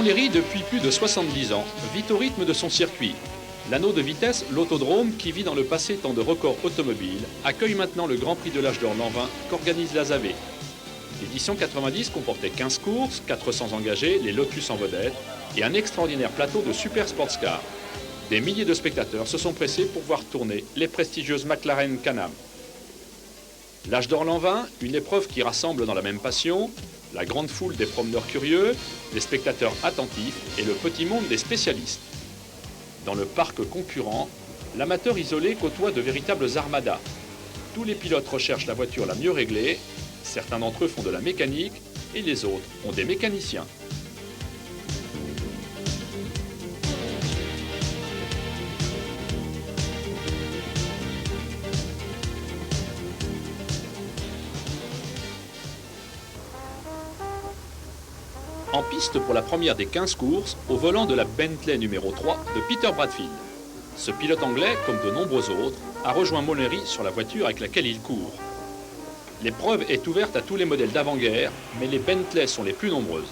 Monnery, depuis plus de 70 ans, vit au rythme de son circuit. L'anneau de vitesse, l'autodrome, qui vit dans le passé tant de records automobiles, accueille maintenant le Grand Prix de l'Âge d'Or l'an 20 qu'organise la ZAV. L'édition 90 comportait 15 courses, 400 engagés, les Lotus en vedette et un extraordinaire plateau de super sports cars. Des milliers de spectateurs se sont pressés pour voir tourner les prestigieuses McLaren Can-Am. L'Âge d'Or l'an 20, une épreuve qui rassemble dans la même passion la grande foule des promeneurs curieux, les spectateurs attentifs et le petit monde des spécialistes. Dans le parc concurrent, l'amateur isolé côtoie de véritables armadas. Tous les pilotes recherchent la voiture la mieux réglée, certains d'entre eux font de la mécanique et les autres ont des mécaniciens. En piste pour la première des 15 courses, au volant de la Bentley numéro 3 de Peter Bradfield. Ce pilote anglais, comme de nombreux autres, a rejoint Monnery sur la voiture avec laquelle il court. L'épreuve est ouverte à tous les modèles d'avant-guerre, mais les Bentley sont les plus nombreuses.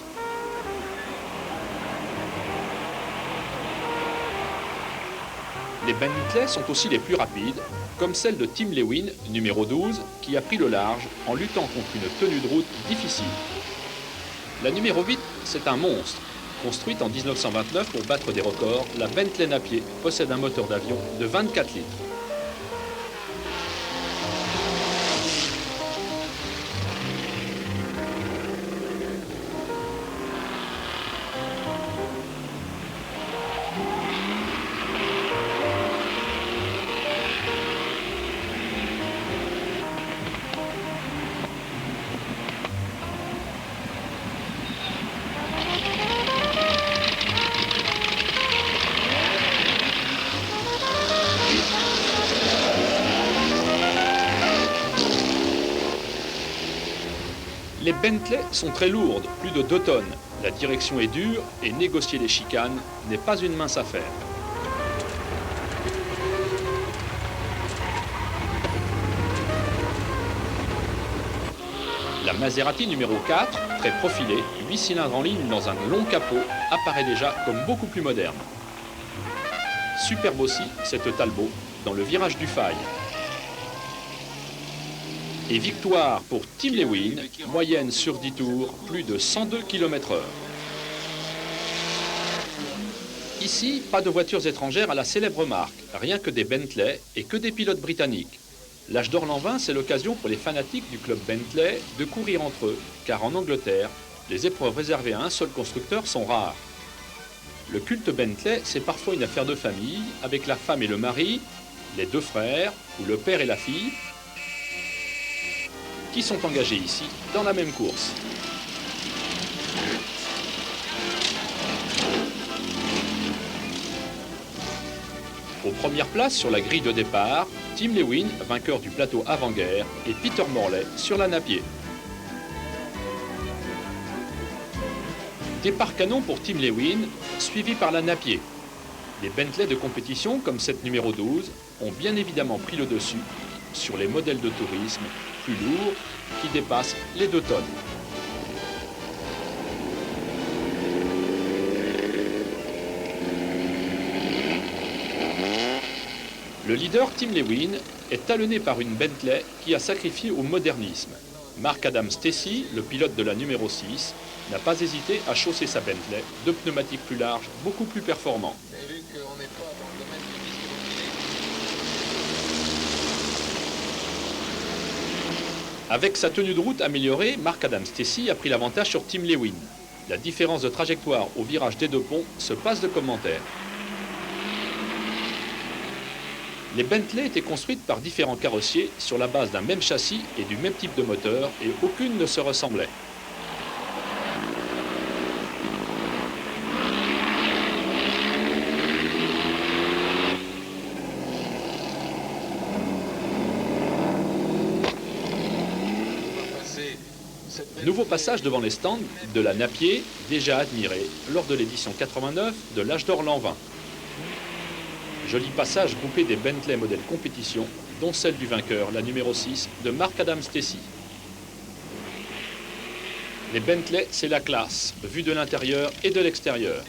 Les Bentley sont aussi les plus rapides, comme celle de Tim Lewin, numéro 12, qui a pris le large en luttant contre une tenue de route difficile. La numéro 8, c'est un monstre. Construite en 1929 pour battre des records, la Bentley Napier possède un moteur d'avion de 24 litres. Les Bentley sont très lourdes, plus de 2 tonnes. La direction est dure et négocier les chicanes n'est pas une mince affaire. La Maserati numéro 4, très profilée, 8 cylindres en ligne dans un long capot, apparaît déjà comme beaucoup plus moderne. Superbe aussi cette Talbot dans le virage du Faille. Et victoire pour Tim Lewin, moyenne sur 10 tours, plus de 102 km/h. Ici, pas de voitures étrangères à la célèbre marque, rien que des Bentley et que des pilotes britanniques. L'Âge d'Or l'an 20, c'est l'occasion pour les fanatiques du club Bentley de courir entre eux, car en Angleterre, les épreuves réservées à un seul constructeur sont rares. Le culte Bentley, c'est parfois une affaire de famille, avec la femme et le mari, les 2 frères, ou le père et la fille, qui sont engagés ici dans la même course. Aux premières places sur la grille de départ, Tim Lewin, vainqueur du plateau avant-guerre, et Peter Morley sur la Napier. Départ canon pour Tim Lewin, suivi par la Napier. Les Bentley de compétition, comme cette numéro 12, ont bien évidemment pris le dessus sur les modèles de tourisme plus lourds qui dépassent les 2 tonnes. Le leader Tim Lewin est talonné par une Bentley qui a sacrifié au modernisme. Mark Adam Stacey, le pilote de la numéro 6, n'a pas hésité à chausser sa Bentley de pneumatiques plus larges, beaucoup plus performants. Avec sa tenue de route améliorée, Mark Adam Stacey a pris l'avantage sur Tim Lewin. La différence de trajectoire au virage des 2 ponts se passe de commentaires. Les Bentley étaient construites par différents carrossiers sur la base d'un même châssis et du même type de moteur, et aucune ne se ressemblait. Nouveau passage devant les stands de la Napier, déjà admiré lors de l'édition 89 de l'Âge d'Or l'an 20. Joli passage groupé des Bentley modèle compétition, dont celle du vainqueur, la numéro 6, de Mark Adam Stacey. Les Bentley, c'est la classe, vue de l'intérieur et de l'extérieur.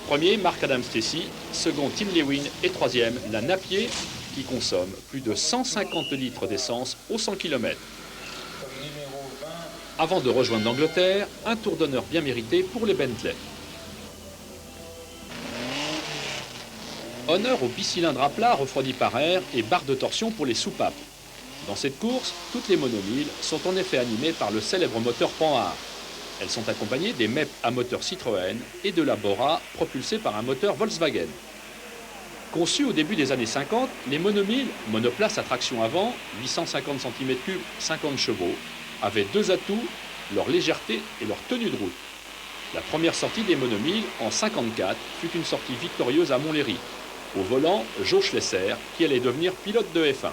Premier, Mark Adam Stacy, second, Tim Lewin et troisième, la Napier, qui consomme plus de 150 litres d'essence au 100 km. Avant de rejoindre l'Angleterre, un tour d'honneur bien mérité pour les Bentley. Honneur au bicylindre à plat refroidi par air et barre de torsion pour les soupapes. Dans cette course, toutes les monomilles sont en effet animées par le célèbre moteur Panhard. Elles sont accompagnées des MEP à moteur Citroën et de la Bora propulsée par un moteur Volkswagen. Conçues au début des années 50, les monomilles, monoplace à traction avant, 850 cm3, 50 chevaux, avaient deux atouts, leur légèreté et leur tenue de route. La première sortie des monomilles, en 1954, fut une sortie victorieuse à Montlhéry. Au volant, Joe Schlesser, qui allait devenir pilote de F1.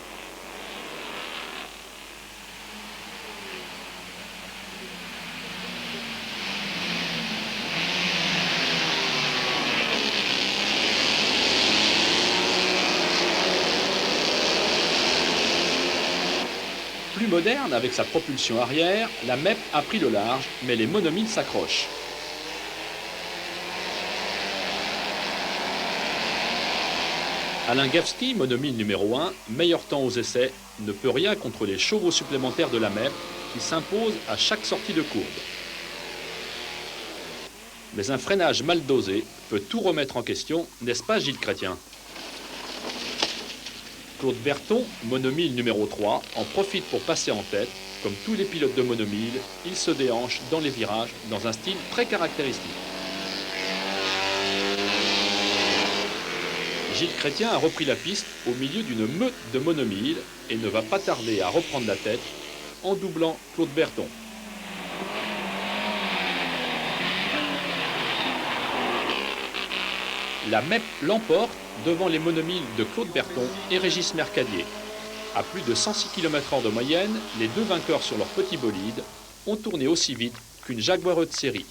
Plus moderne, avec sa propulsion arrière, la MEP a pris le large, mais les monomilles s'accrochent. Alain Gavsky, monomille numéro 1, meilleur temps aux essais, ne peut rien contre les chevaux supplémentaires de la MEP qui s'imposent à chaque sortie de courbe. Mais un freinage mal dosé peut tout remettre en question, n'est-ce pas Gilles Chrétien? Claude Berton, monomille numéro 3, en profite pour passer en tête. Comme tous les pilotes de monomille, il se déhanche dans les virages dans un style très caractéristique. Gilles Chrétien a repris la piste au milieu d'une meute de monomilles et ne va pas tarder à reprendre la tête en doublant Claude Berton. La MEP l'emporte devant les monomilles de Claude Berton et Régis Mercadier. À plus de 106 km/h de moyenne, les deux vainqueurs sur leur petit bolide ont tourné aussi vite qu'une Jaguar de série.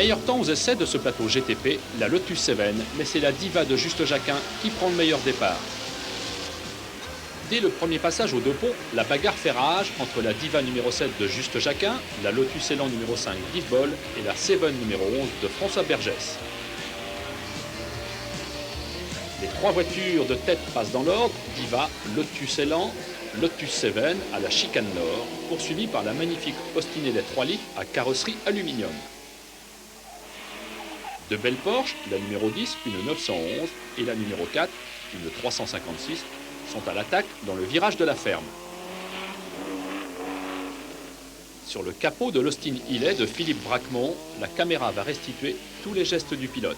Meilleur temps aux essais de ce plateau GTP, la Lotus Seven, mais c'est la Diva de Juste Jacquin qui prend le meilleur départ. Dès le premier passage aux deux ponts, la bagarre fait rage entre la Diva numéro 7 de Juste Jacquin, la Lotus Elan numéro 5 d'Yves Boll et la Seven numéro 11 de François Bergès. Les trois voitures de tête passent dans l'ordre, Diva, Lotus Elan, Lotus Seven à la chicane nord, poursuivie par la magnifique Austin Elet 3 litres à carrosserie aluminium. De belles Porsche, la numéro 10, une 911 et la numéro 4, une 356, sont à l'attaque dans le virage de la ferme. Sur le capot de l'Austin Elet de Philippe Braquemont, la caméra va restituer tous les gestes du pilote.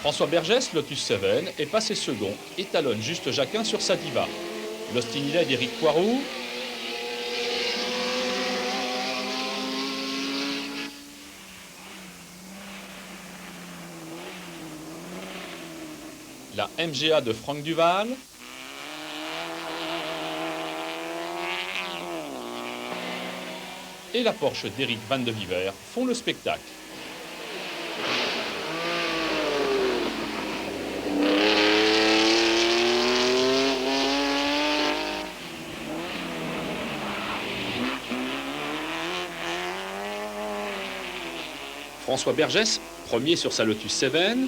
François Bergès, Lotus Seven, est passé second et talonne Juste Jacquin sur sa Diva. L'Austin Elet d'Éric Poiroux. La MGA de Franck Duval. Et la Porsche d'Éric Van de Viver font le spectacle. François Bergès, premier sur sa Lotus Seven,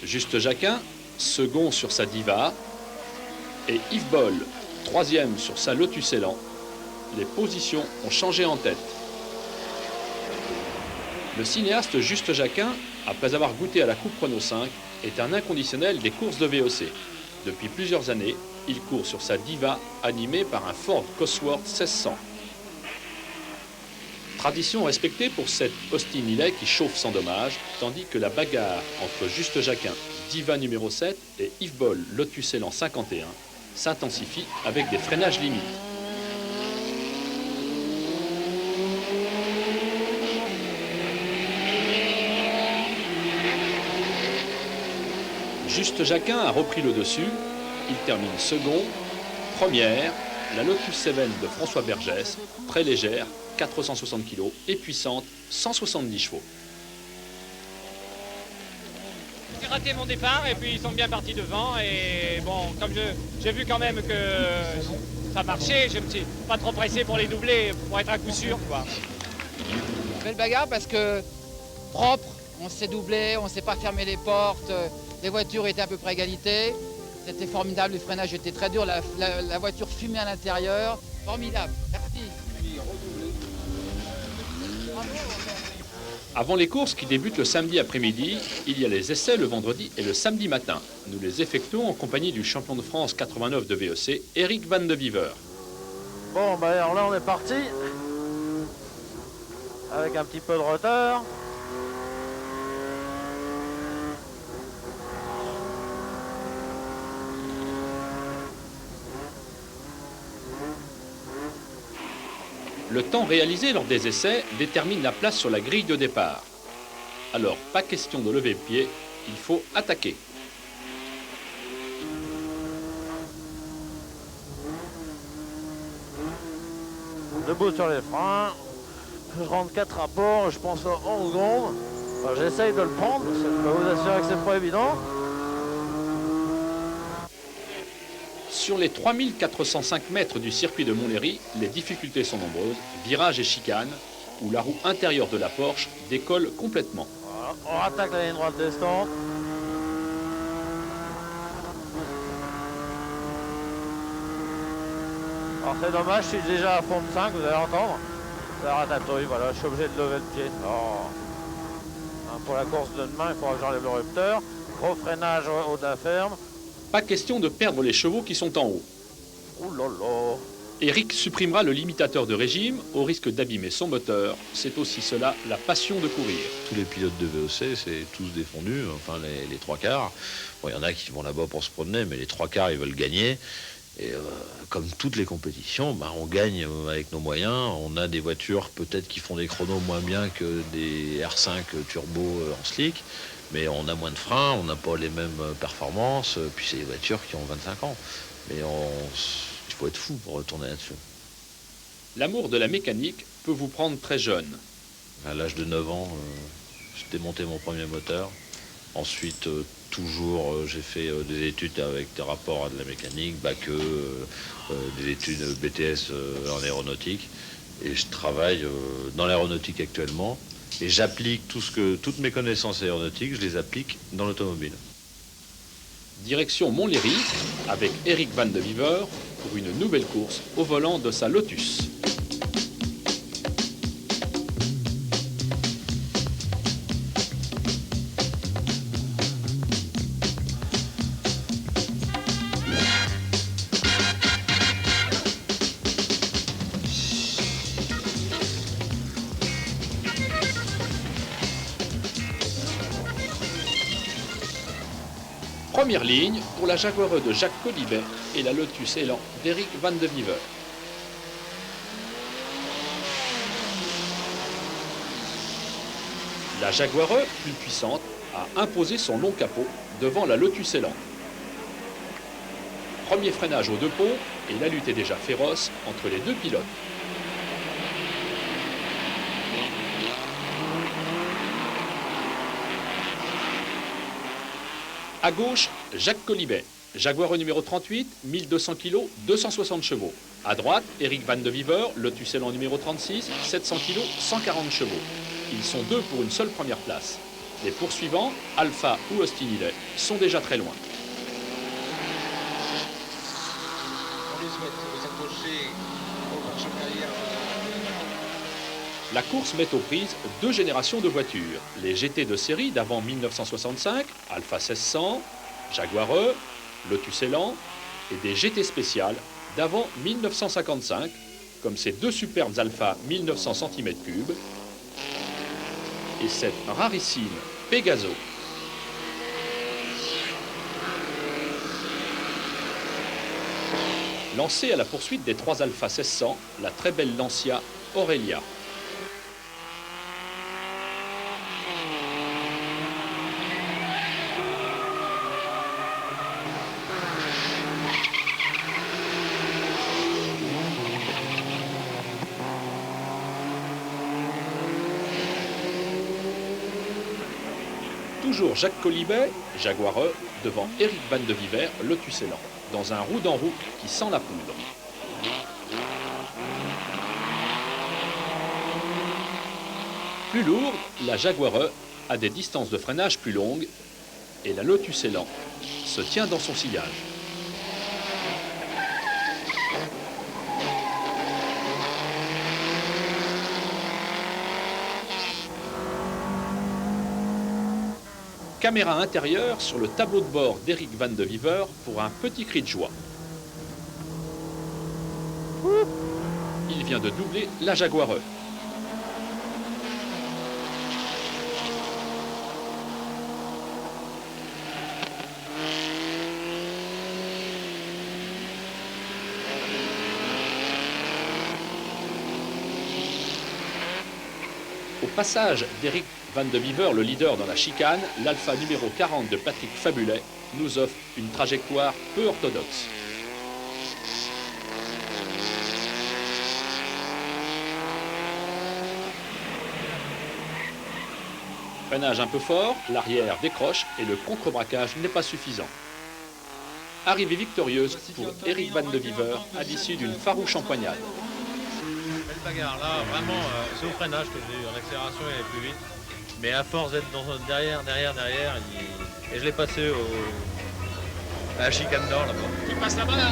Juste Jacquin, second sur sa Diva, et Yves Boll, troisième sur sa Lotus Elan. Les positions ont changé en tête. Le cinéaste Juste Jacquin, après avoir goûté à la Coupe Renault 5, est un inconditionnel des courses de VOC. Depuis plusieurs années, il court sur sa Diva animée par un Ford Cosworth 1600. Tradition respectée pour cette Austin Elet qui chauffe sans dommage, tandis que la bagarre entre Juste Jacquin, Diva numéro 7 et Yves Boll, Lotus Elan 51 s'intensifie avec des freinages limites. Ernst Jacquin a repris le dessus. Il termine second. Première, la Lotus Seven de François Bergès, très légère, 460 kg, et puissante, 170 chevaux. J'ai raté mon départ et puis ils sont bien partis devant. Et bon, comme j'ai vu quand même que ça marchait, je me suis pas trop pressé pour les doubler, pour être à coup sûr, quoi. Belle bagarre parce que propre, on s'est doublé, on ne s'est pas fermé les portes, les voitures étaient à peu près à égalité. C'était formidable, le freinage était très dur, la voiture fumait à l'intérieur. Formidable, merci. Avant les courses qui débutent le samedi après-midi, il y a les essais le vendredi et le samedi matin. Nous les effectuons en compagnie du champion de France 89 de VEC, Eric Van de Viver. Bon, bah alors là on est parti. Avec un petit peu de retard. Le temps réalisé lors des essais détermine la place sur la grille de départ. Alors, pas question de lever le pied, il faut attaquer. Debout sur les freins. Je rentre 4 rapports, je pense à 11 secondes. Enfin, j'essaye de le prendre, je peux vous assurer que c'est pas évident. Sur les 3405 mètres du circuit de Montlhéry, les difficultés sont nombreuses, virages et chicanes, où la roue intérieure de la Porsche décolle complètement. Voilà, on rattaque la ligne droite descente. Alors c'est dommage, je suis déjà à fond de 5, vous allez entendre. C'est la ratatouille, voilà, je suis obligé de lever le pied. Alors, pour la course de demain, il faudra que j'enlève le rupteur. Gros freinage au de la ferme. Pas question de perdre les chevaux qui sont en haut. Ouh là là. Eric supprimera le limitateur de régime au risque d'abîmer son moteur. C'est aussi cela la passion de courir. Tous les pilotes de VEC, c'est tous défendus, enfin les trois quarts. Bon, il y en a qui vont là-bas pour se promener, mais les trois quarts, ils veulent gagner. Et comme toutes les compétitions, ben, on gagne avec nos moyens. On a des voitures peut-être qui font des chronos moins bien que des R5 turbo en slick, mais on a moins de freins, on n'a pas les mêmes performances. Puis c'est des voitures qui ont 25 ans. Mais il faut être fou pour retourner là-dessus. L'amour de la mécanique peut vous prendre très jeune. À l'âge de 9 ans, j'ai démonté mon premier moteur. Ensuite, toujours, j'ai fait des études avec des rapports à de la mécanique, bac E, des études BTS en aéronautique. Et je travaille dans l'aéronautique actuellement. Et j'applique toutes mes connaissances aéronautiques, je les applique dans l'automobile. Direction Montlhéry avec Eric Van de Viver pour une nouvelle course au volant de sa Lotus. Première ligne pour la Jaguar E de Jacques Colibet et la Lotus Elan d'Eric Van de Viver. La Jaguar E, plus puissante, a imposé son long capot devant la Lotus Elan. Premier freinage aux deux ponts et la lutte est déjà féroce entre les deux pilotes. À gauche, Jacques Colibet, Jaguar E numéro 38, 1200 kg, 260 chevaux. À droite, Eric Van de Viver, Lotus Elan numéro 36, 700 kg, 140 chevaux. Ils sont deux pour une seule première place. Les poursuivants, Alpha ou Austin Healey, sont déjà très loin. On les souhaite de s'accrocher au marché carrière. La course met aux prises deux générations de voitures. Les GT de série d'avant 1965, Alpha 1600, Jaguar E, Lotus Elan, et des GT spéciales d'avant 1955, comme ces deux superbes Alpha 1900 cm3 et cette rarissime Pegaso. Lancée à la poursuite des trois Alpha 1600, la très belle Lancia Aurelia. Toujours Jacques Colibet, jaguareux, devant Éric Van de Viver, Lotus Élan, dans un roue d'en roue qui sent la poudre. Plus lourde, la jaguareux a des distances de freinage plus longues et la Lotus Élan se tient dans son sillage. Caméra intérieure sur le tableau de bord d'Éric Van de Viver pour un petit cri de joie. Il vient de doubler la jaguareux. Au passage d'Éric Van de Viver, le leader dans la chicane, l'Alpha numéro 40 de Patrick Fabulet nous offre une trajectoire peu orthodoxe. Freinage un peu fort, l'arrière décroche et le contre-braquage n'est pas suffisant. Arrivée victorieuse pour Éric Van de Viver à l'issue d'une farouche empoignade. Belle bagarre, là, vraiment, c'est au freinage que j'ai eu, en accélération il allait plus vite. Mais à force d'être derrière, et je l'ai passé à la chicane nord là-bas. Tu passes là-bas, là,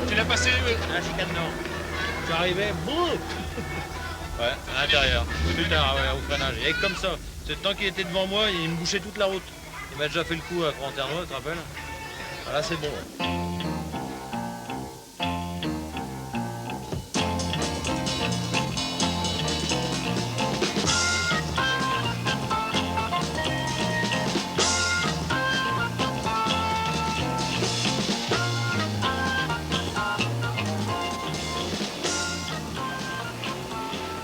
tu l'as passé À la chicane nord. Je suis arrivé, boum. Ouais, à l'intérieur, plus tard, ouais, au freinage. Et comme ça, c'est le temps qu'il était devant moi, il me bouchait toute la route. Il m'a déjà fait le coup à Corenternois, tu te rappelles? Ah, là c'est bon.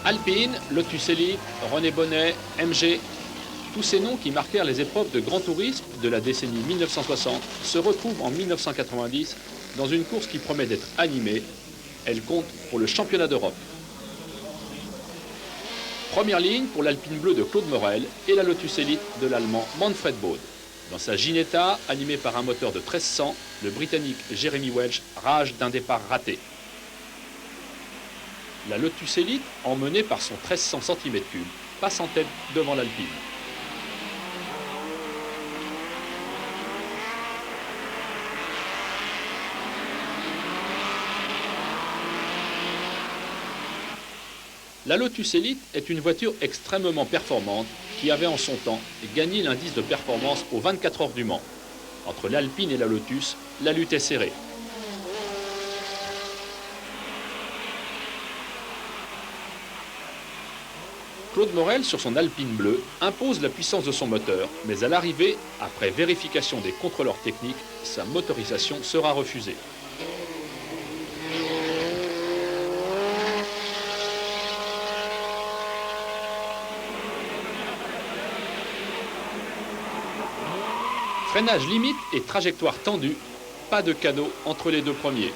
Alpine, Lotus Elite, René Bonnet, MG, tous ces noms qui marquèrent les épreuves de grand tourisme de la décennie 1960 se retrouvent en 1990 dans une course qui promet d'être animée. Elle compte pour le championnat d'Europe. Première ligne pour l'Alpine bleue de Claude Morel et la Lotus Elite de l'Allemand Manfred Bode. Dans sa Ginetta, animée par un moteur de 1300, le Britannique Jeremy Welch rage d'un départ raté. La Lotus Elite, emmenée par son 1300 cm3, passe en tête devant l'Alpine. La Lotus Elite est une voiture extrêmement performante qui avait en son temps gagné l'indice de performance aux 24 heures du Mans. Entre l'Alpine et la Lotus, la lutte est serrée. Claude Morel, sur son Alpine bleue, impose la puissance de son moteur, mais à l'arrivée, après vérification des contrôleurs techniques, sa motorisation sera refusée. Freinage limite et trajectoire tendue, pas de cadeau entre les deux premiers.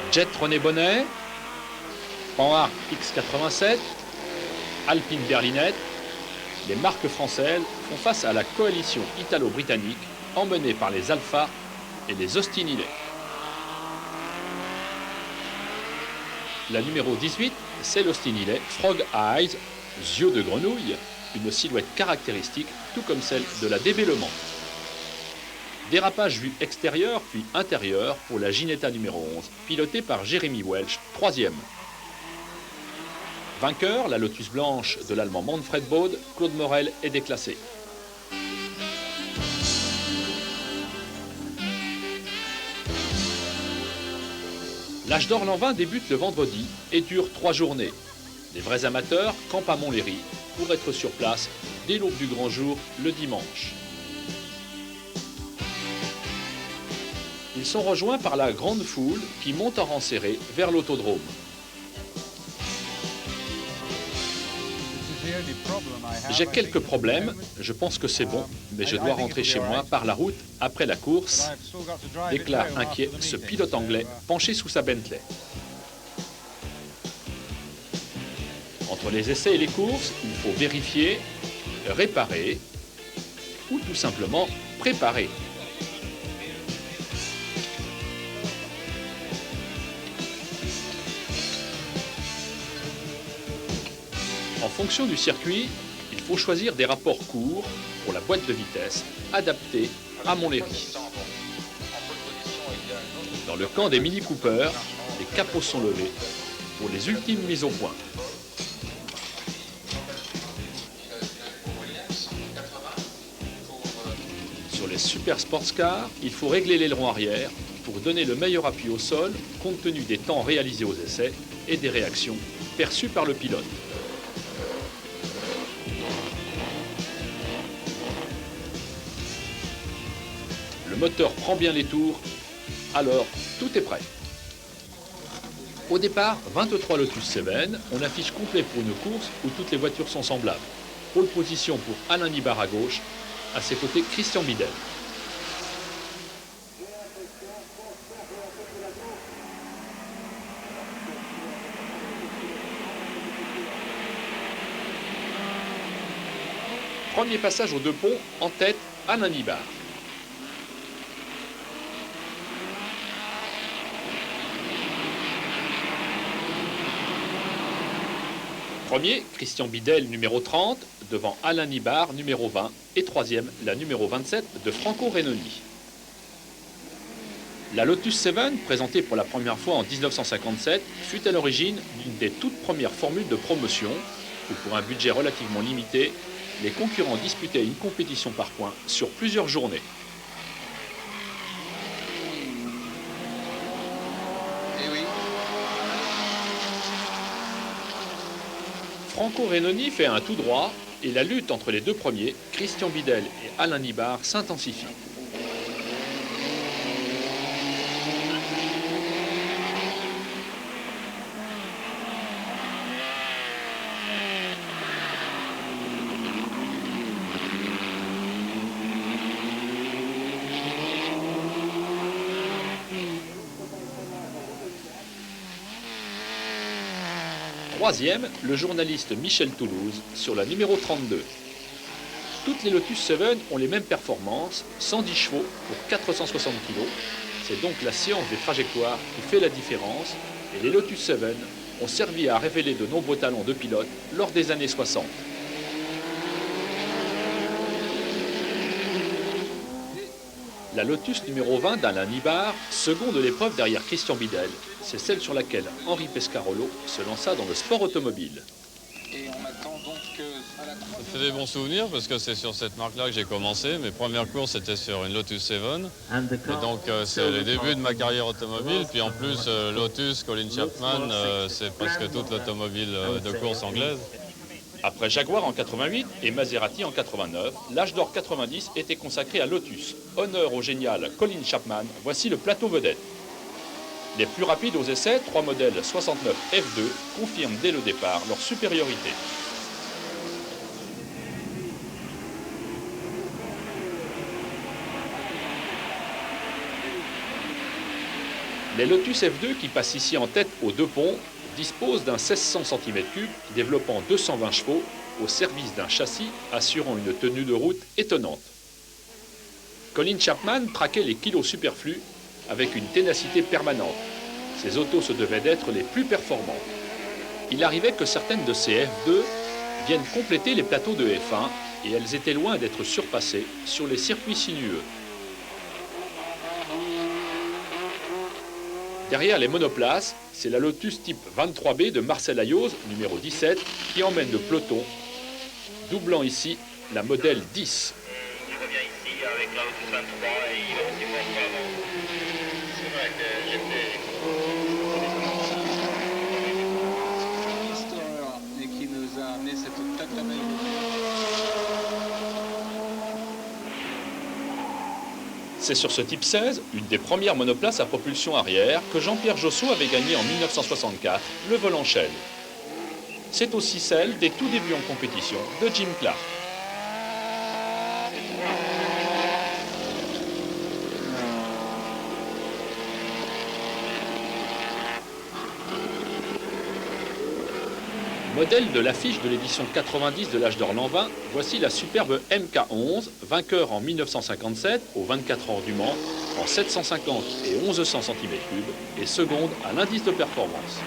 Jet René Bonnet, Panhard X87, Alpine Berlinette, les marques françaises font face à la coalition italo-britannique emmenée par les Alfa et les Austin Healey. La numéro 18, c'est l'Austin Healey Frog Eyes, yeux de grenouille, une silhouette caractéristique, tout comme celle de la DB Le Mans. Dérapage vue extérieur puis intérieur pour la Ginetta numéro 11, pilotée par Jeremy Welch, 3e. Vainqueur, la Lotus blanche de l'Allemand Manfred Bode, Claude Morel est déclassé. L'Âge d'Or Lanvin débute le vendredi et dure 3 journées. Les vrais amateurs campent à Montlhéry pour être sur place dès l'aube du grand jour le dimanche. Ils sont rejoints par la grande foule qui monte en rang serré vers l'autodrome. J'ai quelques problèmes, je pense que c'est bon, mais je dois rentrer chez moi par la route après la course, déclare inquiet ce pilote anglais penché sous sa Bentley. Entre les essais et les courses, il faut vérifier, réparer ou tout simplement préparer. En fonction du circuit, il faut choisir des rapports courts pour la boîte de vitesse adaptée à Montlhéry. Dans le camp des Mini Cooper, les capots sont levés pour les ultimes mises au point. Sur les Super Sports Cars, il faut régler l'aileron arrière pour donner le meilleur appui au sol compte tenu des temps réalisés aux essais et des réactions perçues par le pilote. Le moteur prend bien les tours, alors tout est prêt. Au départ, 23 Lotus 7, on affiche complet pour une course où toutes les voitures sont semblables. Pole position pour Alain Nibard à gauche, à ses côtés Christian Bidel. Premier passage aux deux ponts, en tête Alain Nibard. Premier, Christian Bidel, numéro 30, devant Alain Nibard, numéro 20, et troisième, la numéro 27 de Franco Renoni. La Lotus 7, présentée pour la première fois en 1957, fut à l'origine d'une des toutes premières formules de promotion, où pour un budget relativement limité, les concurrents disputaient une compétition par points sur plusieurs journées. Franco Renoni fait un tout droit et la lutte entre les deux premiers, Christian Bidel et Alain Nibard, s'intensifie. Troisième, le journaliste Michel Toulouse sur la numéro 32. Toutes les Lotus 7 ont les mêmes performances, 110 chevaux pour 460 kg. C'est donc la science des trajectoires qui fait la différence et les Lotus 7 ont servi à révéler de nombreux talents de pilotes lors des années 60. La Lotus numéro 20 d'Alain Nibard, second de l'épreuve derrière Christian Bidel, c'est celle sur laquelle Henri Pescarolo se lança dans le sport automobile. Ça fait des bons souvenirs parce que c'est sur cette marque-là que j'ai commencé. Mes premières courses étaient sur une Lotus 7. Et donc c'est les débuts de ma carrière automobile. Puis en plus, Lotus, Colin Chapman, c'est presque toute l'automobile de course anglaise. Après Jaguar en 88 et Maserati en 89, l'âge d'or 90 était consacré à Lotus. Honneur au génial Colin Chapman, voici le plateau vedette. Les plus rapides aux essais, 3 modèles 69 F2, confirment dès le départ leur supériorité. Les Lotus F2 qui passent ici en tête aux deux ponts disposent d'un 1600 cm3 développant 220 chevaux au service d'un châssis assurant une tenue de route étonnante. Colin Chapman traquait les kilos superflus avec une ténacité permanente. Ces autos se devaient d'être les plus performantes. Il arrivait que certaines de ces F2 viennent compléter les plateaux de F1 et elles étaient loin d'être surpassées sur les circuits sinueux. Derrière les monoplaces, c'est la Lotus Type 23B de Marcel Ayoz, numéro 17, qui emmène le peloton, doublant ici la modèle 10. Il revient ici avec la Lotus 23 et il va aussi voir avant. C'est vrai que j'étais... L'histoire et qui nous a amené cette très très belle. C'est sur ce Type 16, une des premières monoplaces à propulsion arrière, que Jean-Pierre Josso avait gagné en 1964 le vol en Shell. C'est aussi celle des tout débuts en compétition de Jim Clark. Modèle de l'affiche de l'édition 90 de l'Âge d'Or l'an 20, voici la superbe MK11, vainqueur en 1957 aux 24 heures du Mans, en 750 et 1100 cm3 et seconde à l'indice de performance.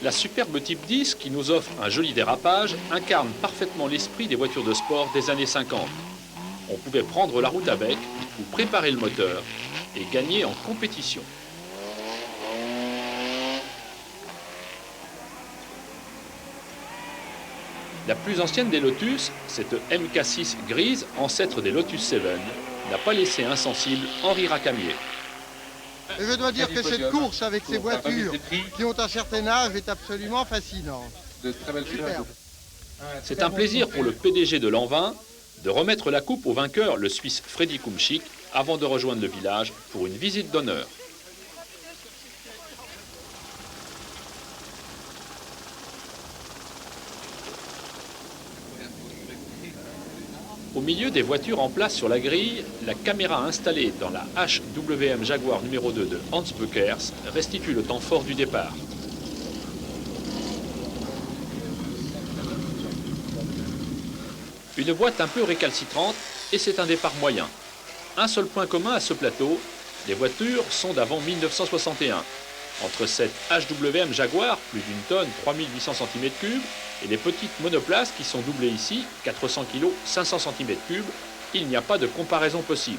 La superbe Type 10, qui nous offre un joli dérapage, incarne parfaitement l'esprit des voitures de sport des années 50. On pouvait prendre la route avec, ou préparer le moteur, et gagner en compétition. La plus ancienne des Lotus, cette MK6 grise, ancêtre des Lotus 7, n'a pas laissé insensible Henri Racamier. Et je dois dire que cette course avec ces voitures qui ont un certain âge est absolument fascinante. Superbe. C'est un plaisir pour le PDG de l'an 20 de remettre la coupe au vainqueur, le Suisse Freddy Kumschik, avant de rejoindre le village pour une visite d'honneur. Au milieu des voitures en place sur la grille, la caméra installée dans la HWM Jaguar numéro 2 de Hans Beukers restitue le temps fort du départ. Une boîte un peu récalcitrante et c'est un départ moyen. Un seul point commun à ce plateau, les voitures sont d'avant 1961. Entre cette HWM Jaguar, plus d'une tonne, 3800 cm3, et les petites monoplaces qui sont doublées ici, 400 kg, 500 cm3, il n'y a pas de comparaison possible.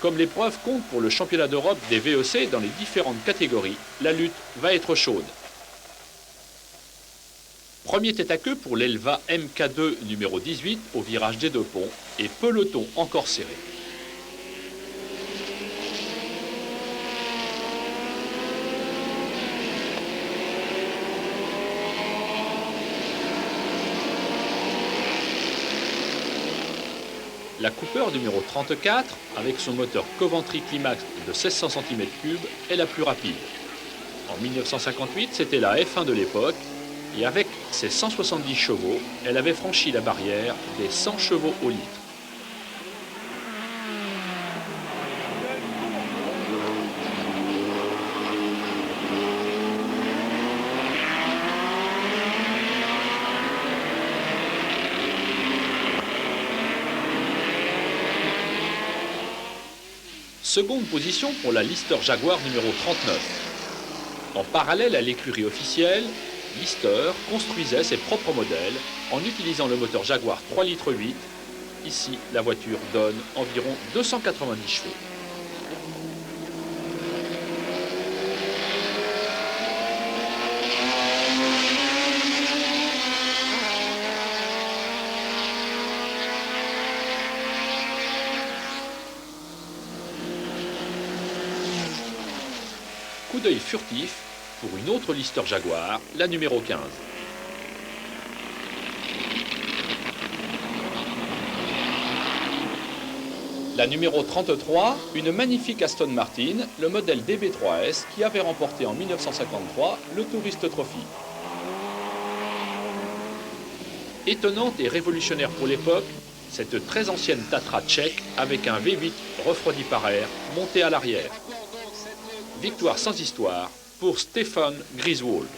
Comme l'épreuve compte pour le championnat d'Europe des VEC dans les différentes catégories, la lutte va être chaude. Premier tête à queue pour l'Elva MK2 numéro 18 au virage des deux ponts et peloton encore serré. La Cooper numéro 34, avec son moteur Coventry Climax de 1600 cm3, est la plus rapide. En 1958, c'était la F1 de l'époque, et avec ses 170 chevaux, elle avait franchi la barrière des 100 chevaux au litre. Seconde position pour la Lister Jaguar numéro 39. En parallèle à l'écurie officielle, Lister construisait ses propres modèles en utilisant le moteur Jaguar 3,8 litres. Ici, la voiture donne environ 290 chevaux. Coup d'œil furtif pour une autre Lister Jaguar, la numéro 15. La numéro 33, une magnifique Aston Martin, le modèle DB3S qui avait remporté en 1953 le Tourist Trophy. Étonnante et révolutionnaire pour l'époque, cette très ancienne Tatra tchèque avec un V8 refroidi par air monté à l'arrière. Victoire sans histoire pour Stefan Griswold.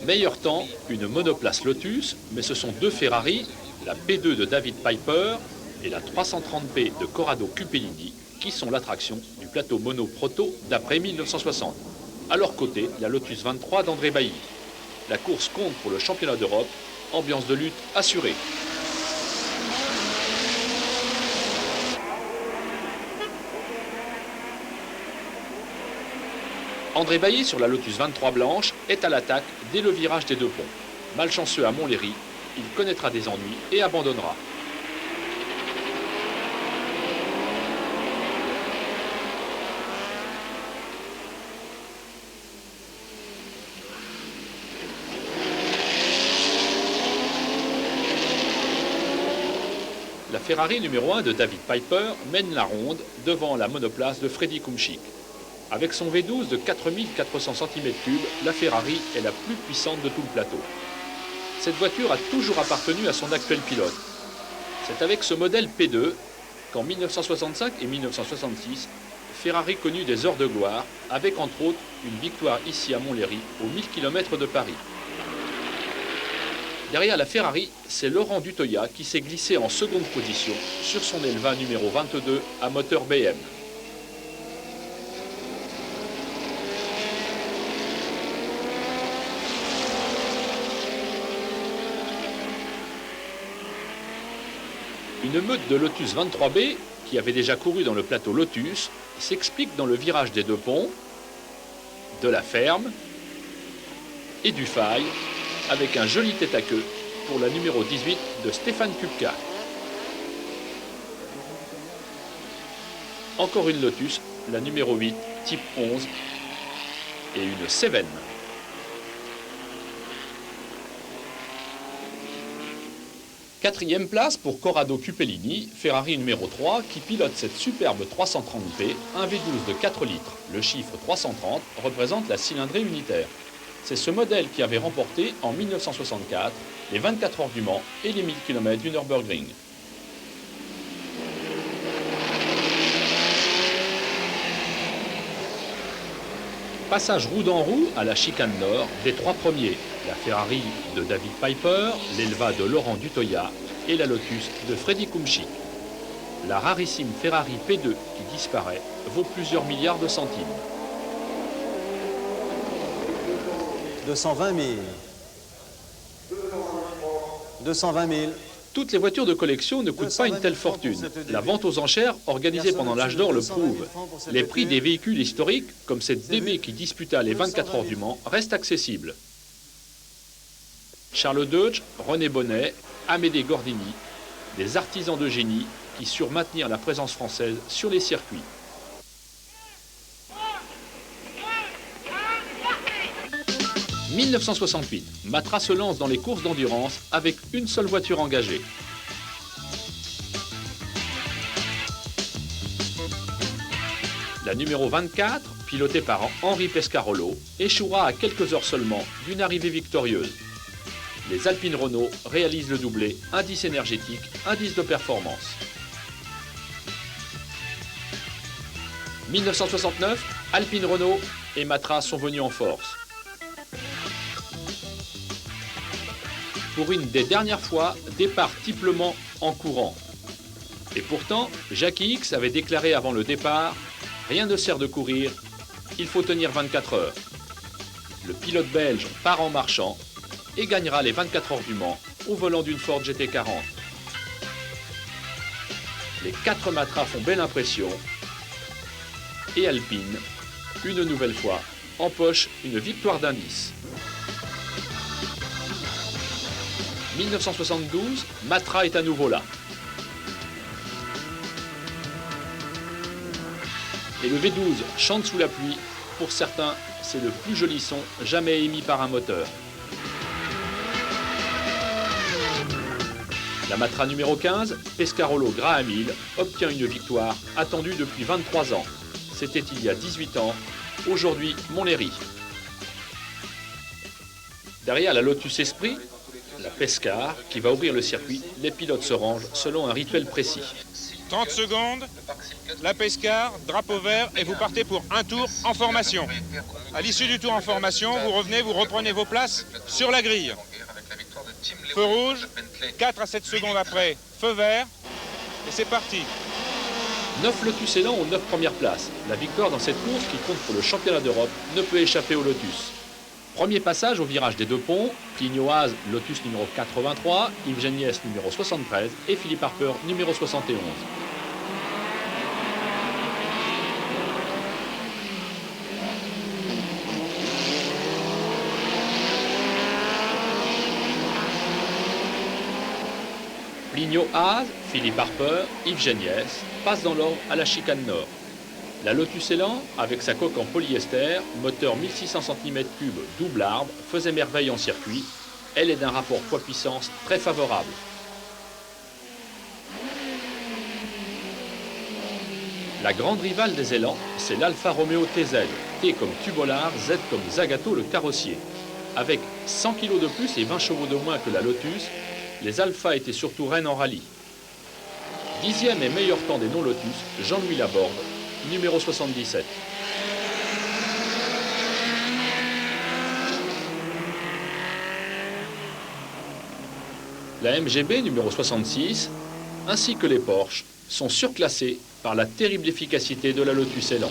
Meilleur temps, une monoplace Lotus, mais ce sont deux Ferrari, la P2 de David Piper et la 330P de Corrado Cupellini, qui sont l'attraction du plateau mono proto d'après 1960. À leur côté, la Lotus 23 d'André Bailly. La course compte pour le championnat d'Europe, ambiance de lutte assurée. André Bailly sur la Lotus 23 blanche est à l'attaque dès le virage des 2 ponts. Malchanceux à Montlhéry, il connaîtra des ennuis et abandonnera. La Ferrari numéro 1 de David Piper mène la ronde devant la monoplace de Freddy Kumschik. Avec son V12 de 4400 cm3, la Ferrari est la plus puissante de tout le plateau. Cette voiture a toujours appartenu à son actuel pilote. C'est avec ce modèle P2 qu'en 1965 et 1966, Ferrari connut des heures de gloire, avec entre autres une victoire ici à Montlhéry, aux 1000 km de Paris. Derrière la Ferrari, c'est Laurent Dutoya qui s'est glissé en seconde position sur son Elva numéro 22 à moteur BM. Une meute de Lotus 23B, qui avait déjà couru dans le plateau Lotus, s'explique dans le virage des 2 ponts, de la ferme et du faille, avec un joli tête à queue pour la numéro 18 de Stéphane Kupka. Encore une Lotus, la numéro 8, type 11, et une Seven. Quatrième place pour Corrado Cupellini, Ferrari numéro 3, qui pilote cette superbe 330P, un V12 de 4 litres. Le chiffre 330 représente la cylindrée unitaire. C'est ce modèle qui avait remporté en 1964 les 24 heures du Mans et les 1000 km du Nürburgring. Passage roue dans roue à la chicane nord des 3 premiers, la Ferrari de David Piper, l'Elva de Laurent Dutoya et la Lotus de Freddy Kumschik. La rarissime Ferrari P2 qui disparaît vaut plusieurs milliards de centimes. 220 000. 220 000. Toutes les voitures de collection ne coûtent pas une telle fortune. La vente aux enchères, organisée pendant l'âge d'or, le prouve. Les prix des véhicules historiques, comme cette DB qui disputa les 24 heures du Mans, restent accessibles. Charles Deutsch, René Bonnet, Amédée Gordini, des artisans de génie qui surent maintenir la présence française sur les circuits. « 1968, Matra se lance dans les courses d'endurance avec une seule voiture engagée. La numéro 24, pilotée par Henri Pescarolo, échouera à quelques heures seulement d'une arrivée victorieuse. Les Alpine Renault réalisent le doublé indice énergétique, indice de performance. 1969, Alpine Renault et Matra sont venus en force. Pour une des dernières fois, départ triplement en courant. Et pourtant, Jackie X avait déclaré avant le départ « Rien ne sert de courir, il faut tenir 24 heures ». Le pilote belge part en marchant et gagnera les 24 heures du Mans au volant d'une Ford GT40. Les 4 Matra font belle impression et Alpine, une nouvelle fois, empoche une victoire d'indice. 1972, Matra est à nouveau là. Et le V12 chante sous la pluie. Pour certains, c'est le plus joli son jamais émis par un moteur. La Matra numéro 15, Pescarolo Graham Hill, obtient une victoire attendue depuis 23 ans. C'était il y a 18 ans, aujourd'hui Montlhéry. Derrière la Lotus Esprit, la Pescar, qui va ouvrir le circuit, les pilotes se rangent selon un rituel précis. 30 secondes, la Pescar, drapeau vert, et vous partez pour un tour en formation. À l'issue du tour en formation, vous revenez, vous reprenez vos places sur la grille. Feu rouge, 4 à 7 secondes après, feu vert, et c'est parti. 9 Lotus Elan aux 9 premières places. La victoire dans cette course, qui compte pour le championnat d'Europe, ne peut échapper au Lotus. Premier passage au virage des 2 ponts, Plignoise, Lotus numéro 83, Yves Géniès numéro 73 et Philippe Harper numéro 71. Plinio Haas, Philippe Harper, Yves Géniès passent dans l'ordre à la chicane nord. La Lotus Elan, avec sa coque en polyester, moteur 1600 cm3 double arbre, faisait merveille en circuit. Elle est d'un rapport poids-puissance très favorable. La grande rivale des élans, c'est l'Alfa Romeo TZ, T comme Tubolard, Z comme Zagato le carrossier. Avec 100 kg de plus et 20 chevaux de moins que la Lotus, les Alpha étaient surtout reines en rallye. 10e et meilleur temps des non-Lotus, Jean-Louis Laborde, numéro 77. La MGB numéro 66, ainsi que les Porsche, sont surclassés par la terrible efficacité de la Lotus Elan.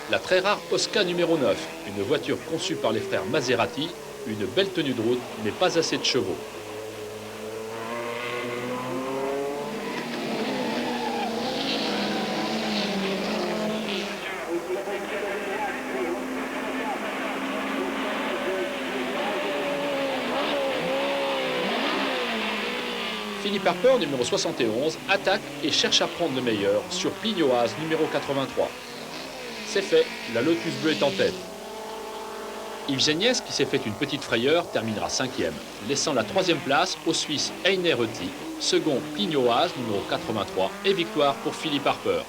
La très rare Oscar numéro 9, une voiture conçue par les frères Maserati, une belle tenue de route, mais pas assez de chevaux. Philippe Harper, numéro 71, attaque et cherche à prendre le meilleur sur Plinio Haas, numéro 83. C'est fait, la Lotus bleue est en tête. Yves Géniès, qui s'est fait une petite frayeur, terminera 5e, laissant la 3e place au Suisse Heiner Reuti, second Plinio Haas, numéro 83, et victoire pour Philippe Harper.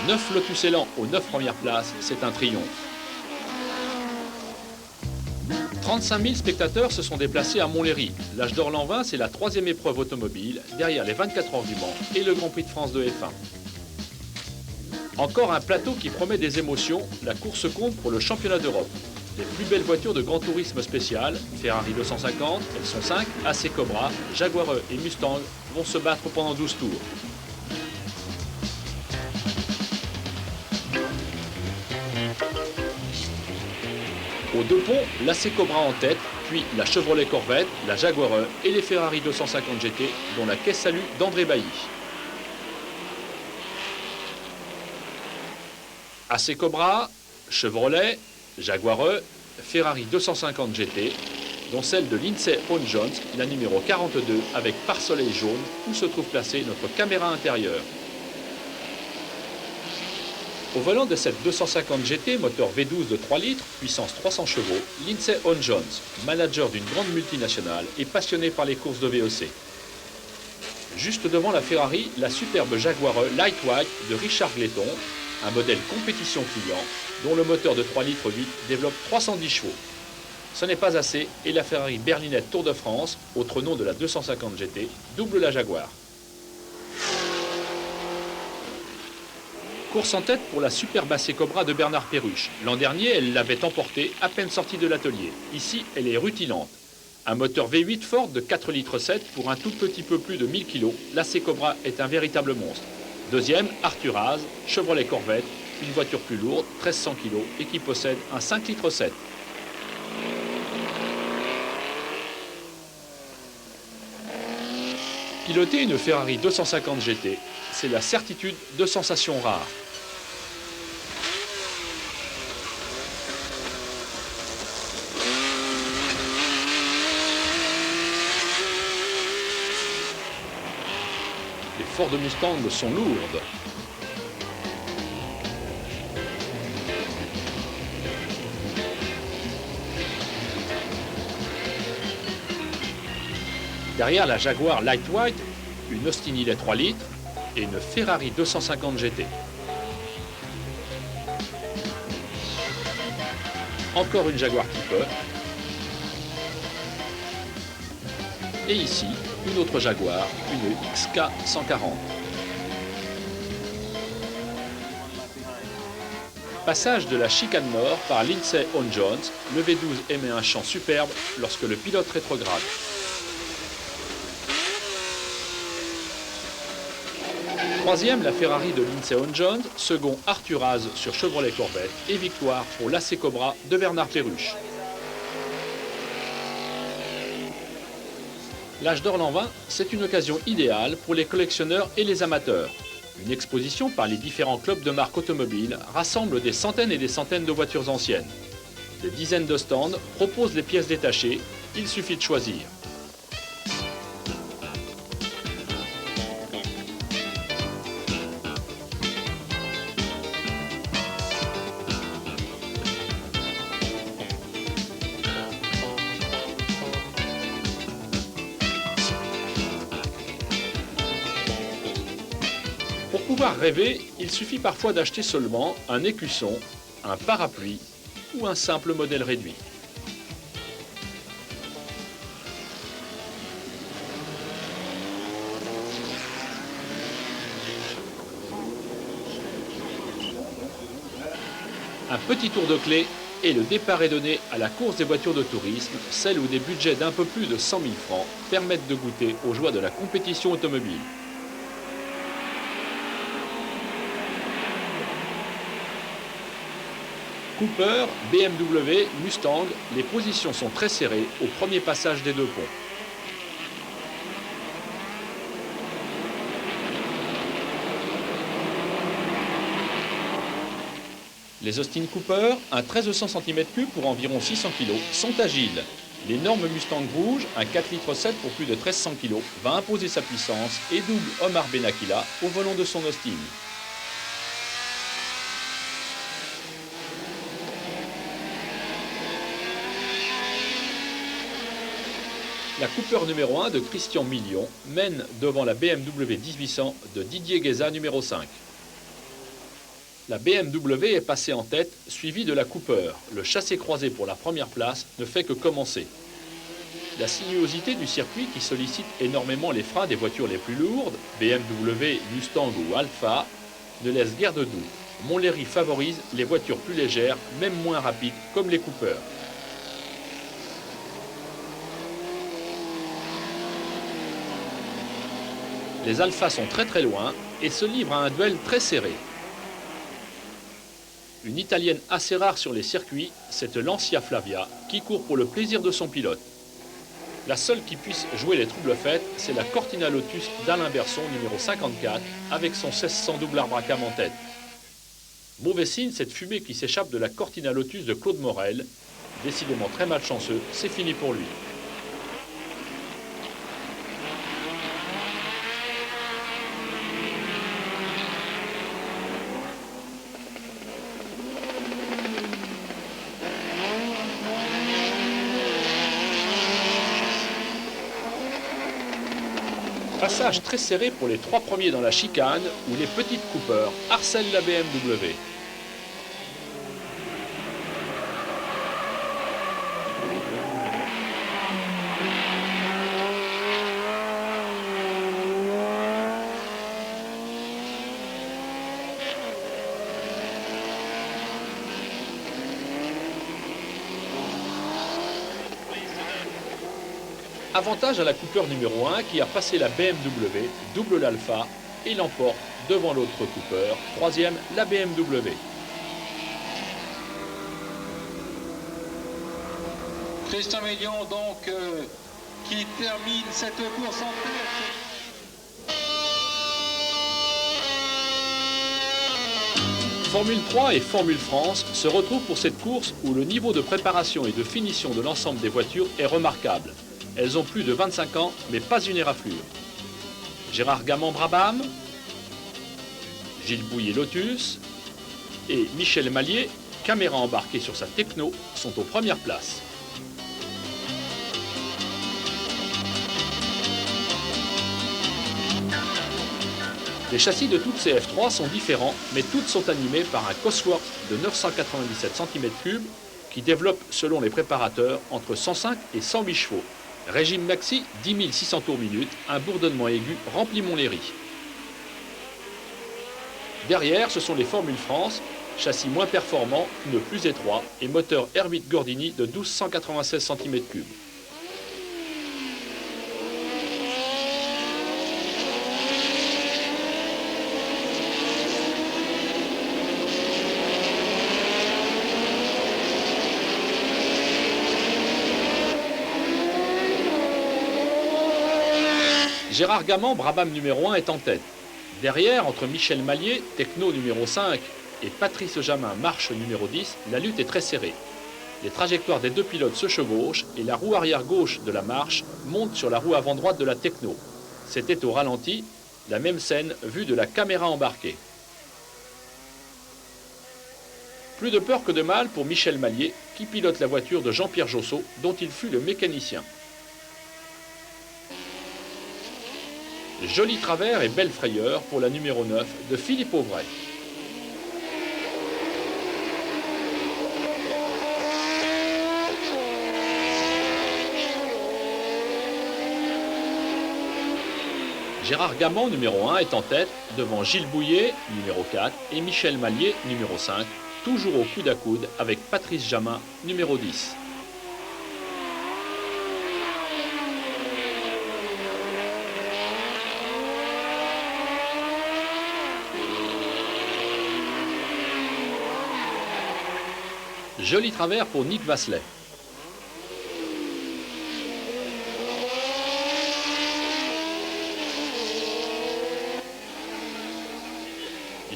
« 9 Lotus Elan aux 9 premières places, c'est un triomphe. 35 000 spectateurs se sont déplacés à Montlhéry. L'Âge d'Or l'an 20, c'est la 3e épreuve automobile, derrière les 24 heures du Mans et le Grand Prix de France de F1. Encore un plateau qui promet des émotions, la course compte pour le championnat d'Europe. Les plus belles voitures de grand tourisme spécial, Ferrari 250, elles sont 5, AC Cobra, Jaguar E et Mustang vont se battre pendant 12 tours. Aux deux ponts, l'AC Cobra en tête, puis la Chevrolet Corvette, la Jaguar E et les Ferrari 250 GT, dont la caisse salut d'André Bailly. AC Cobra, Chevrolet, Jaguar E, Ferrari 250 GT, dont celle de Lindsay Jones, la numéro 42, avec pare-soleil jaune, où se trouve placée notre caméra intérieure. Au volant de cette 250 GT, moteur V12 de 3 litres, puissance 300 chevaux, Lindsay Jones, manager d'une grande multinationale et passionné par les courses de VEC. Juste devant la Ferrari, la superbe Jaguar Lightweight de Richard Gletton, un modèle compétition client, dont le moteur de 3 litres 8 développe 310 chevaux. Ce n'est pas assez et la Ferrari berlinette Tour de France, autre nom de la 250 GT, double la Jaguar. Course en tête pour la superbe AC Cobra de Bernard Perruche. L'an dernier, elle l'avait emportée à peine sortie de l'atelier. Ici, elle est rutilante. Un moteur V8 Ford de 4 litres 7 pour un tout petit peu plus de 1000 kg, l'AC Cobra est un véritable monstre. Deuxième, Arthur Haas, Chevrolet Corvette, une voiture plus lourde, 1300 kg et qui possède un 5 litres 7. Piloter une Ferrari 250 GT, c'est la certitude de sensations rares. Les Ford Mustang sont lourdes. Derrière la Jaguar Lightweight, une Austin Hillet 3 litres et une Ferrari 250 GT. Encore une Jaguar Type E. Et ici, une autre Jaguar, une XK 140. Passage de la chicane nord par Lindsay Jones, le V12 émet un chant superbe lorsque le pilote rétrograde. Troisième, la Ferrari de Lindsey Jones, second Arthur Haas sur Chevrolet Corvette et victoire pour l'AC Cobra de Bernard Perruche. L'Âge d'Or l'an 20, c'est une occasion idéale pour les collectionneurs et les amateurs. Une exposition par les différents clubs de marques automobiles rassemble des centaines et des centaines de voitures anciennes. Des dizaines de stands proposent les pièces détachées, il suffit de choisir. Pour pouvoir rêver, il suffit parfois d'acheter seulement un écusson, un parapluie ou un simple modèle réduit. Un petit tour de clé et le départ est donné à la course des voitures de tourisme, celle où des budgets d'un peu plus de 100 000 francs permettent de goûter aux joies de la compétition automobile. Cooper, BMW, Mustang, les positions sont très serrées au premier passage des deux ponts. Les Austin Cooper, un 1300 cm3 pour environ 600 kg, sont agiles. L'énorme Mustang rouge, un 4,7 litres pour plus de 1300 kg, va imposer sa puissance et double Omar Benakila au volant de son Austin. La Cooper numéro 1 de Christian Million mène devant la BMW 1800 de Didier Guéza numéro 5. La BMW est passée en tête, suivie de la Cooper. Le chassé-croisé pour la première place ne fait que commencer. La sinuosité du circuit qui sollicite énormément les freins des voitures les plus lourdes, BMW, Mustang ou Alfa, ne laisse guère de doute. Montlhéry favorise les voitures plus légères, même moins rapides, comme les Cooper. Les Alphas sont très loin et se livrent à un duel très serré. Une Italienne assez rare sur les circuits, c'est Lancia Flavia, qui court pour le plaisir de son pilote. La seule qui puisse jouer les troubles fêtes, c'est la Cortina Lotus d'Alain Berson, numéro 54, avec son 1600 double arbre à cam en tête. Mauvais signe, cette fumée qui s'échappe de la Cortina Lotus de Claude Morel. Décidément très malchanceux, c'est fini pour lui. Passage très serré pour les trois premiers dans la chicane où les petites Cooper harcèlent la BMW. Avantage à la Cooper numéro 1 qui a passé la BMW, double l'Alpha et l'emporte devant l'autre Cooper, troisième la BMW. Christian Million donc qui termine cette course en tête. Formule 3 et Formule France se retrouvent pour cette course où le niveau de préparation et de finition de l'ensemble des voitures est remarquable. Elles ont plus de 25 ans, mais pas une éraflure. Gérard Gaman Brabham, Gilles Bouillet Lotus et Michel Mallier, caméra embarquée sur sa Techno, sont aux premières places. Les châssis de toutes ces F3 sont différents, mais toutes sont animées par un Cosworth de 997 cm3 qui développe, selon les préparateurs, entre 105 et 108 chevaux. Régime maxi, 10 600 tours minute, un bourdonnement aigu remplit Montlhéry. Derrière, ce sont les Formule France, châssis moins performant, pneus plus étroits et moteur R8 Gordini de 1296 cm3. Gérard Gaman, Brabham numéro 1, est en tête. Derrière, entre Michel Mallier, Techno numéro 5, et Patrice Jamin, Marche numéro 10, la lutte est très serrée. Les trajectoires des deux pilotes se chevauchent et la roue arrière gauche de la Marche monte sur la roue avant droite de la Techno. C'était au ralenti, la même scène vue de la caméra embarquée. Plus de peur que de mal pour Michel Mallier, qui pilote la voiture de Jean-Pierre Josso, dont il fut le mécanicien. Joli travers et belle frayeur pour la numéro 9 de Philippe Auvray. Gérard Gaman, numéro 1, est en tête, devant Gilles Bouillet, numéro 4, et Michel Mallier, numéro 5, toujours au coude à coude avec Patrice Jamin, numéro 10. Joli travers pour Nick Vasselet.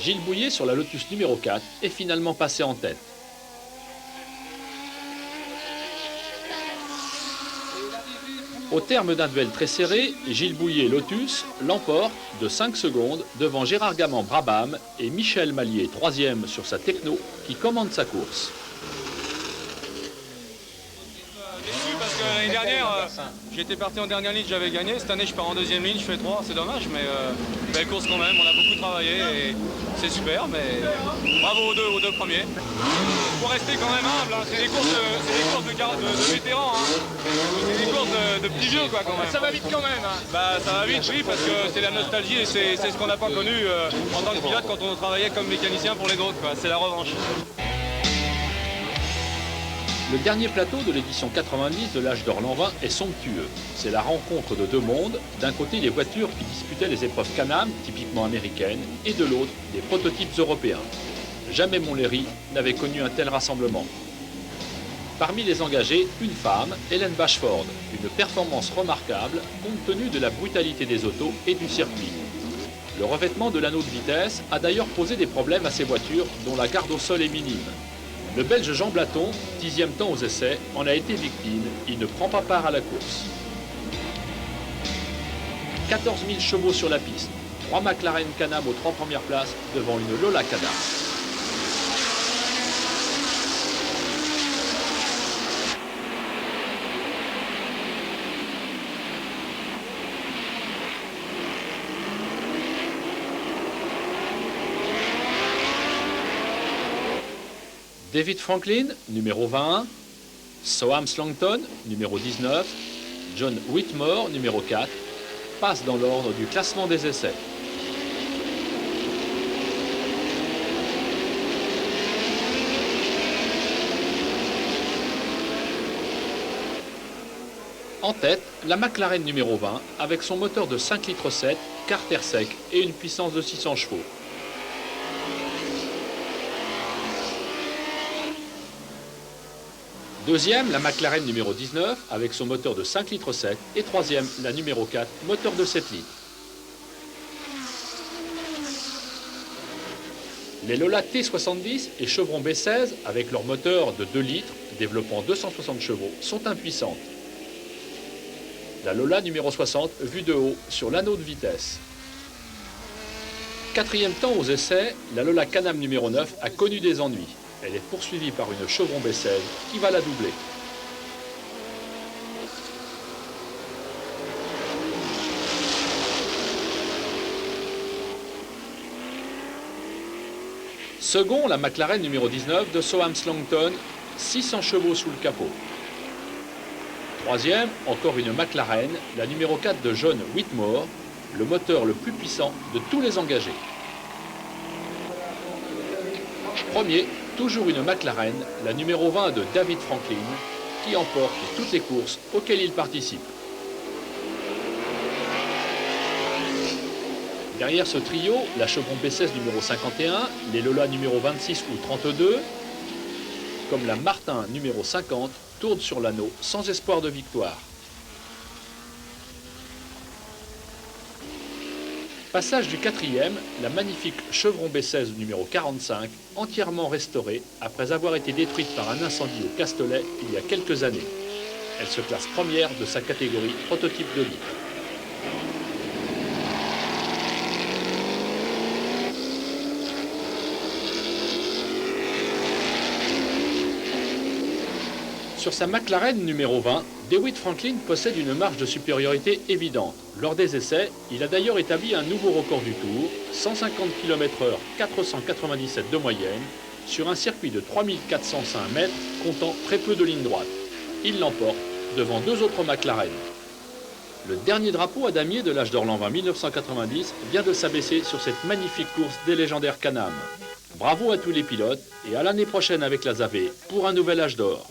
Gilles Bouillet sur la Lotus numéro 4 est finalement passé en tête. Au terme d'un duel très serré, Gilles Bouillet Lotus l'emporte de 5 secondes devant Gérard Gaman Brabham et Michel Mallier 3e sur sa Techno qui commande sa course. Déçu parce que l'année dernière, j'étais parti en dernière ligne, j'avais gagné. Cette année, je pars en deuxième ligne, je fais 3, c'est dommage, mais belle course quand même. On a beaucoup travaillé et c'est super, mais bravo aux deux premiers. Il faut rester quand même humble, hein. C'est des courses de vétérans, hein. C'est des courses de petits vieux quoi quand même. Ça va vite quand même, hein. Bah ça va vite, oui, parce que c'est la nostalgie et c'est ce qu'on n'a pas connu en tant que pilote quand on travaillait comme mécanicien pour les autres, quoi. C'est la revanche. Le dernier plateau de l'édition 90 de l'Âge d'Or Lanvin est somptueux. C'est la rencontre de deux mondes, d'un côté les voitures qui disputaient les épreuves Can-Am, typiquement américaines, et de l'autre des prototypes européens. Jamais Montlhéry n'avait connu un tel rassemblement. Parmi les engagés, une femme, Hélène Bashford, une performance remarquable compte tenu de la brutalité des autos et du circuit. Le revêtement de l'anneau de vitesse a d'ailleurs posé des problèmes à ces voitures dont la garde au sol est minime. Le Belge Jean Blaton, 10e temps aux essais, en a été victime. Il ne prend pas part à la course. 14 000 chevaux sur la piste. 3 McLaren Can-Am aux 3 premières places devant une Lola Can-Am. David Franklin, numéro 21, Soham Slangton, numéro 19, John Whitmore, numéro 4, passent dans l'ordre du classement des essais. En tête, la McLaren numéro 20, avec son moteur de 5,7 litres, carter sec et une puissance de 600 chevaux. Deuxième, la McLaren numéro 19, avec son moteur de 5,7 litres. Et troisième, la numéro 4, moteur de 7 litres. Les Lola T70 et Chevron B16, avec leur moteur de 2 litres, développant 260 chevaux, sont impuissantes. La Lola numéro 60, vue de haut, sur l'anneau de vitesse. 4e temps aux essais, la Lola Can-Am numéro 9 a connu des ennuis. Elle est poursuivie par une Chevron B16 qui va la doubler. Second, la McLaren numéro 19 de Soham Slangton, 600 chevaux sous le capot. Troisième, encore une McLaren, la numéro 4 de John Whitmore, le moteur le plus puissant de tous les engagés. Premier, toujours une McLaren, la numéro 20 de David Franklin, qui emporte toutes les courses auxquelles il participe. Derrière ce trio, la Chevron B16 numéro 51, les Lola numéro 26 ou 32, comme la Martin numéro 50, tourne sur l'anneau sans espoir de victoire. Passage du 4e, la magnifique Chevron B16 numéro 45, entièrement restaurée après avoir été détruite par un incendie au Castellet il y a quelques années. Elle se classe première de sa catégorie prototype de lit. Sur sa McLaren numéro 20, DeWitt Franklin possède une marge de supériorité évidente. Lors des essais, il a d'ailleurs établi un nouveau record du Tour, 150 km/h, 497 de moyenne, sur un circuit de 3405 mètres, comptant très peu de lignes droites. Il l'emporte devant deux autres McLaren. Le dernier drapeau à damier de l'Âge d'Or Lanvin 1990 vient de s'abaisser sur cette magnifique course des légendaires Can-Am. Bravo à tous les pilotes et à l'année prochaine avec la ZAV pour un nouvel Âge d'Or.